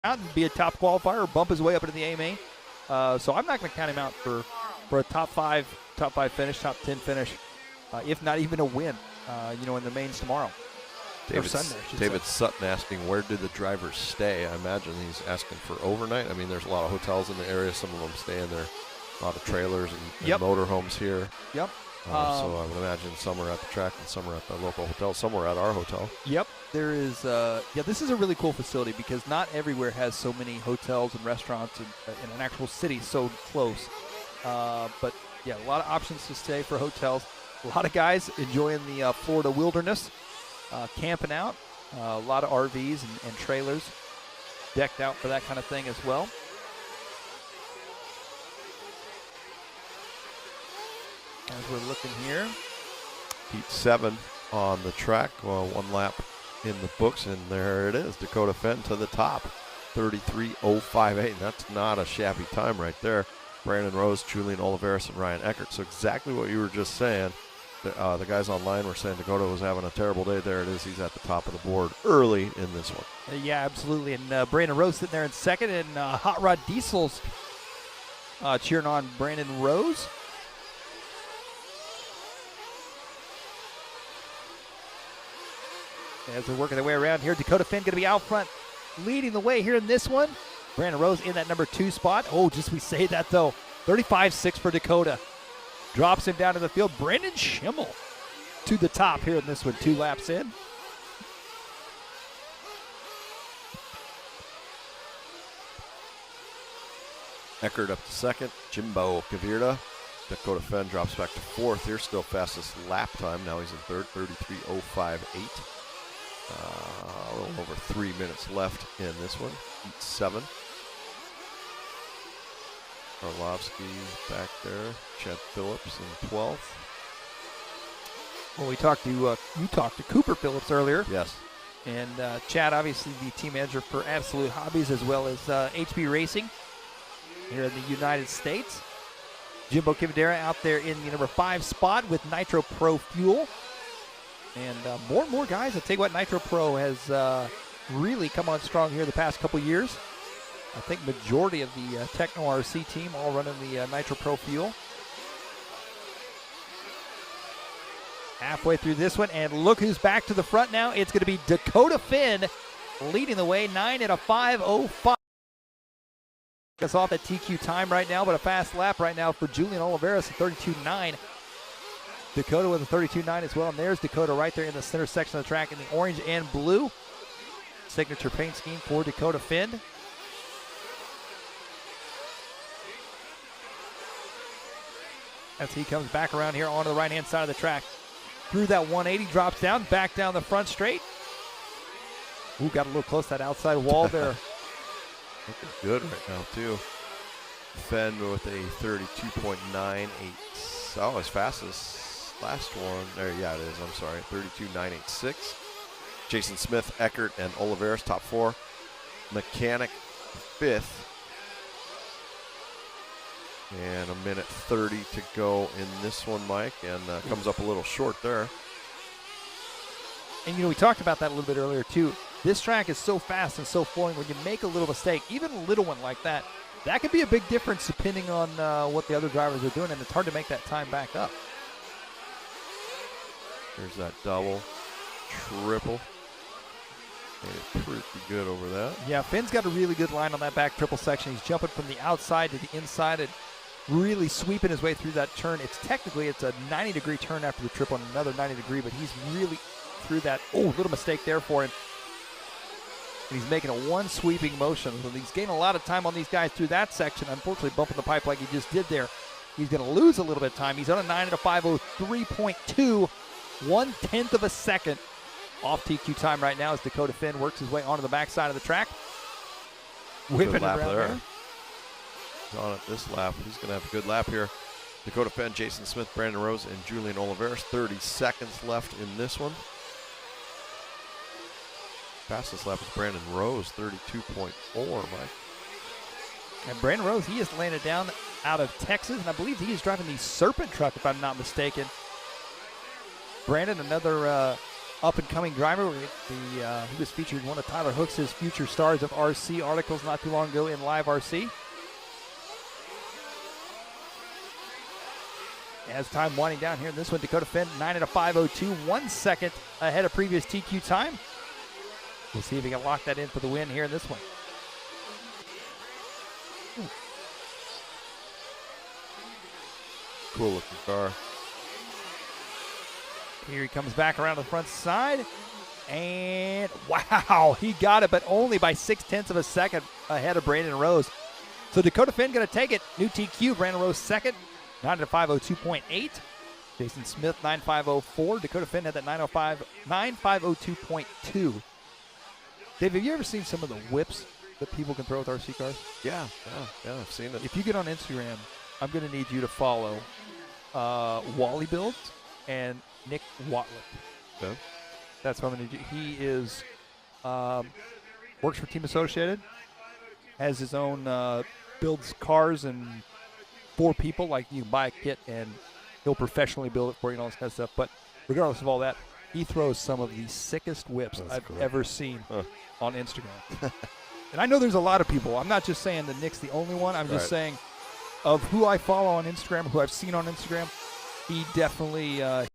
out and be a top qualifier or bump his way up into the AMA. So I'm not going to count him out for a top five finish, top 10 finish, if not even a win, in the mains tomorrow. David Sutton asking, where did the drivers stay? I imagine he's asking for overnight. I mean, there's a lot of hotels in the area. Some of them stay in there. A lot of trailers and motorhomes here. Yep. So I would imagine some are at the track and some are at the local hotel. Some are at our hotel. Yep. There is, this is a really cool facility because not everywhere has so many hotels and restaurants in an actual city so close. But, yeah, a lot of options to stay for hotels. A lot of guys enjoying the Florida wilderness, camping out. A lot of RVs and trailers decked out for that kind of thing as well. As we're looking here. Heat 7 on the track, one lap in the books, and there it is, Dakotah Phend to the top, 33.058. That's not a shabby time right there. Brandon Rose, Julien Oliveras, and Ryan Eckert. So exactly what you were just saying. The guys online were saying Dakotah was having a terrible day. There it is. He's at the top of the board early in this one. Yeah, absolutely. And Brandon Rose sitting there in second, and Hot Rod Diesel's cheering on Brandon Rose. As they're working their way around here, Dakotah Phend going to be out front, leading the way here in this one. Brandon Rose in that number 2 spot. Oh, just we say that, though. 35.6 for Dakotah. Drops him down to the field. Brennan Schimmel to the top here in this one, 2 laps in. Eckert up to second. Jimbo Kvidera. Dakotah Phend drops back to 4th here. Still fastest lap time. Now he's in 3rd, 33.058. A little over 3 minutes left in this one. Heat 7. Karlovsky back there. Chad Phillips in 12th. Well, you talked to Cooper Phillips earlier. Yes. And Chad, obviously the team manager for Absolute Hobbies as well as HB Racing here in the United States. Jimbo Kvidera out there in the number 5 spot with Nitro Pro fuel. And more and more guys. I tell you what, Nitro Pro has really come on strong here the past couple years. I think majority of the Techno RC team all running the Nitro Pro fuel. Halfway through this one, and look who's back to the front now. It's going to be Dakotah Phend leading the way, 9 at a 5.05. Us off at TQ time right now, but a fast lap right now for Julien Oliveras at 32.9. Dakotah with a 32.9 as well, and there's Dakotah right there in the center section of the track in the orange and blue. Signature paint scheme for Dakotah Phend. As he comes back around here onto the right-hand side of the track. Through that 180, drops down, back down the front straight. Ooh, got a little close to that outside wall there. Looking good right now, too. Phend with a 32.98. Oh, as fast as last one. There, yeah, it is. I'm sorry. 32.986. Jason Smith, Eckert, and Oliveras, top 4. Mackanick, 5th. And a minute 30 to go in this one, Mike, and comes up a little short there. And, we talked about that a little bit earlier, too. This track is so fast and so flowing. When you make a little mistake, even a little one like that, that could be a big difference depending on what the other drivers are doing, and it's hard to make that time back up. There's that double, triple. Made it pretty good over that. Yeah, Finn's got a really good line on that back triple section. He's jumping from the outside to the inside and really sweeping his way through that turn. It's a 90-degree turn after the triple and another 90-degree, but he's really through that. Oh, little mistake there for him. And he's making a one sweeping motion. So he's gaining a lot of time on these guys through that section. Unfortunately, bumping the pipe like he just did there. He's going to lose a little bit of time. He's on a 9 at a 5:03.2, 1/10 of a second off TQ time right now as Dakotah Phend works his way onto the backside of the track. Whipping it around there. He's on it this lap. He's going to have a good lap here. Dakotah Phend, Jason Smith, Brandon Rose, and Julien Oliveras. 30 seconds left in this one. Fastest lap is Brandon Rose, 32.4, Mike. And Brandon Rose, he has landed down out of Texas, and I believe he is driving the Serpent truck, if I'm not mistaken. Brandon, another up-and-coming driver. He was featured in one of Tyler Hooks' Future Stars of RC articles not too long ago in LiveRC. As time winding down here in this one, Dakotah Phend 9 at a 5:02, 1 second ahead of previous TQ time. We'll see if he can lock that in for the win here in this one. Cool looking car. Here he comes back around to the front side. And wow, he got it, but only by 0.6 of a second ahead of Brandon Rose. So Dakotah Phend going to take it. New TQ, Brandon Rose second. 9 at a 5:02.8. Jason Smith 9.504. Dakotah Phend had that 9.502.2. Dave, have you ever seen some of the whips that people can throw with RC cars? Yeah, I've seen it. If you get on Instagram, I'm going to need you to follow Wally Builds and Nick Watlett. Okay. That's what I'm going to do. He is works for Team Associated, has his own builds cars and for people. Like, you can buy a kit and he'll professionally build it for you and all this kind of stuff. But regardless of all that, he throws some of the sickest whips I've ever seen on Instagram. And I know there's a lot of people. I'm not just saying that Nick's the only one. I'm just saying of who I follow on Instagram, who I've seen on Instagram, he definitely